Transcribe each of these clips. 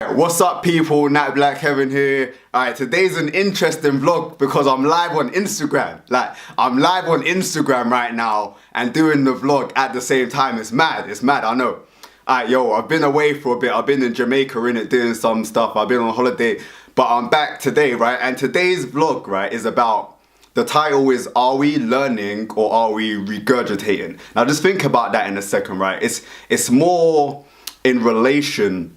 What's up people, Nat Black Heaven here. Alright, today's an interesting vlog because I'm live on Instagram. I'm live on Instagram right now and doing the vlog at the same time. It's mad, I know. Alright, yo, I've been away for a bit. I've been in Jamaica, innit, doing some stuff. I've been on holiday, but I'm back today, right? And today's vlog, right, is about, the title is, are we learning or are we regurgitating? Now just think about that in a second, right? It's more in relation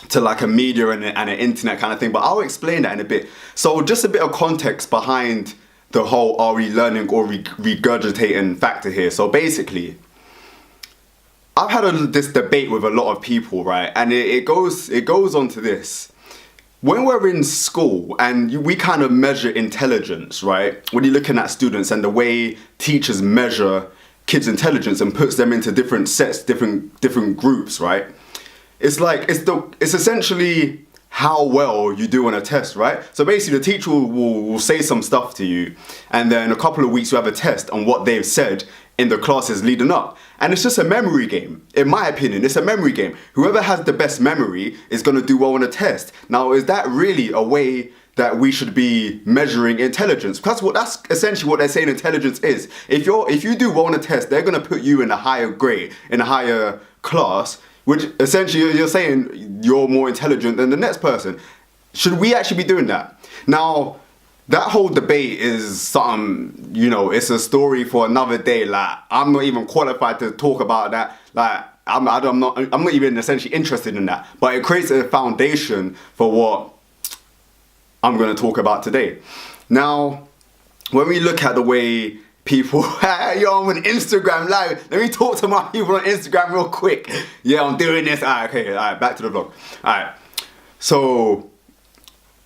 to like a media and an internet kind of thing, but I'll explain that in a bit. So just a bit of context behind the whole are we learning or regurgitating factor here. So basically, I've had this debate with a lot of people, right? And it goes on to this. When we're in school and we kind of measure intelligence, right? When you're looking at students and the way teachers measure kids' intelligence and puts them into different sets, different groups, right? It's like, it's essentially how well you do on a test, right? So basically the teacher will say some stuff to you and then a couple of weeks you have a test on what they've said in the classes leading up. And it's just a memory game. In my opinion, it's a memory game. Whoever has the best memory is gonna do well on a test. Now, is that really a way that we should be measuring intelligence? That's essentially what they're saying intelligence is. If you do well on a test, they're gonna put you in a higher grade, in a higher class, which essentially you're saying you're more intelligent than the next person. Should we actually be doing that? Now, that whole debate is something, you know, it's a story for another day. Like, I'm not even qualified to talk about that. Like, I'm not even essentially interested in that. But it creates a foundation for what I'm going to talk about today. Now, when we look at the way people, yo, I'm on Instagram live. Let me talk to my people on Instagram real quick. Yeah, I'm doing this. Alright, okay, alright, back to the vlog. Alright, so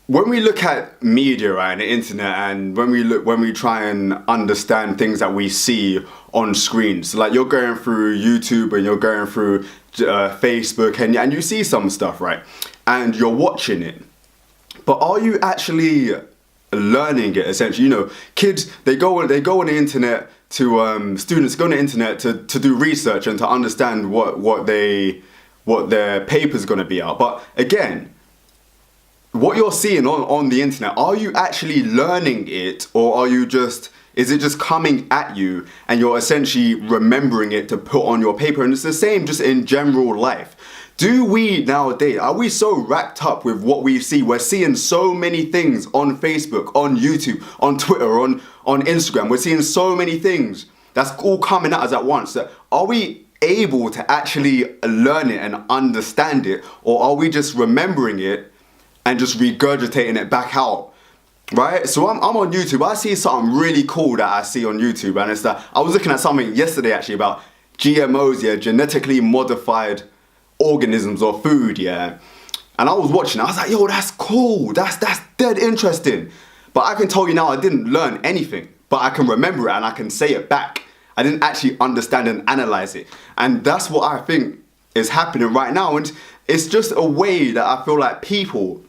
when we look at media, right, and the internet, and when we try and understand things that we see on screens, so like you're going through YouTube and you're going through Facebook and you see some stuff, right, and you're watching it, but are you actually learning it? Essentially, you know, kids, they go on the internet to students go on the internet to do research and to understand what their paper's going to be out. But again, what you're seeing on the internet, are you actually learning it, or is it just coming at you and you're essentially remembering it to put on your paper? And it's the same just in general life. Do we nowadays, are we so wrapped up with what we see? We're seeing so many things on Facebook, on YouTube, on Twitter, on Instagram. We're seeing so many things that's all coming at us at once. That are we able to actually learn it and understand it, or are we just remembering it and just regurgitating it back out? Right? So I'm on YouTube. I see something really cool that I see on YouTube, and it's that I was looking at something yesterday actually about GMOs, yeah, genetically modified organisms or food, yeah. And I was watching, I was like, yo, that's cool, that's dead interesting. But I can tell you now, I didn't learn anything, but I can remember it and I can say it back. I didn't actually understand and analyze it. And that's what I think is happening right now. And it's just a way that I feel like people,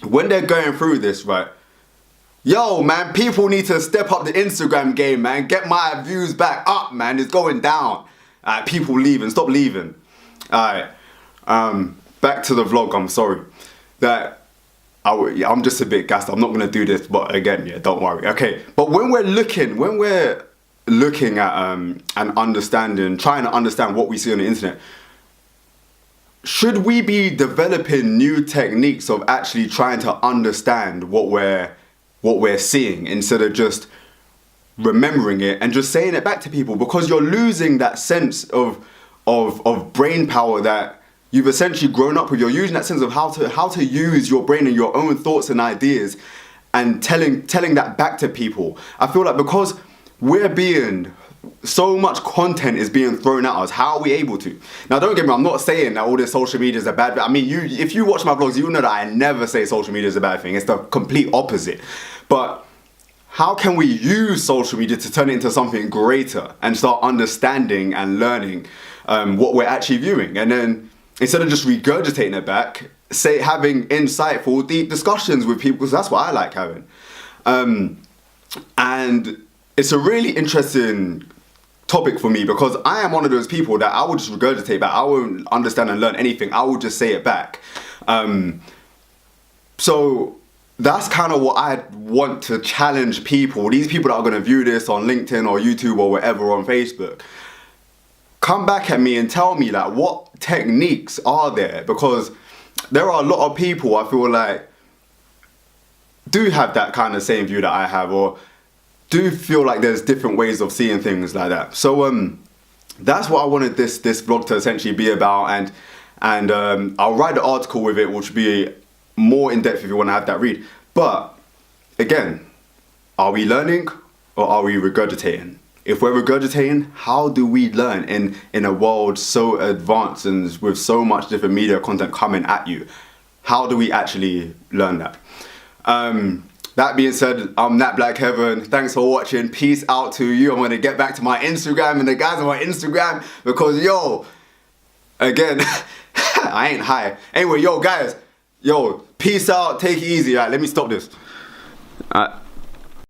when they're going through this, right, yo, man, people need to step up the Instagram game, man. Get my views back up, man. It's going down. People leaving, stop leaving. Alright, back to the vlog. I'm sorry that I'm just a bit gassed. I'm not going to do this, but again, yeah, don't worry. Okay, but when we're looking at and understanding, trying to understand what we see on the internet, should we be developing new techniques of actually trying to understand what we're seeing instead of just remembering it and just saying it back to people? Because you're losing that sense of brain power that you've essentially grown up with. You're using that sense of how to use your brain and your own thoughts and ideas and telling that back to people. I feel like because so much content is being thrown at us, how are we able to? Now don't get me wrong, I'm not saying that all this social media is a bad thing. I mean, if you watch my vlogs, you know that I never say social media is a bad thing. It's the complete opposite. But how can we use social media to turn it into something greater and start understanding and learning what we're actually viewing? And then instead of just regurgitating it back, having insightful, deep discussions with people, because that's what I like having. And it's a really interesting topic for me because I am one of those people that I will just regurgitate back. I won't understand and learn anything. I will just say it back. So that's kind of what I want to challenge people. These people that are going to view this on LinkedIn or YouTube or whatever, on Facebook. Come back at me and tell me, like, what techniques are there? Because there are a lot of people, I feel like, do have that kind of same view that I have, or do feel like there's different ways of seeing things like that. So that's what I wanted this vlog to essentially be about, and I'll write the article with it, which will be more in depth if you want to have that read. But again, are we learning or are we regurgitating? If we're regurgitating, how do we learn in a world so advanced and with so much different media content coming at you? How do we actually learn that? That being said, I'm Nat Black Heaven. Thanks for watching. Peace out to you. I'm going to get back to my Instagram and the guys on my Instagram because, yo, again, I ain't high. Anyway, yo, guys, yo, peace out. Take it easy. All right, let me stop this.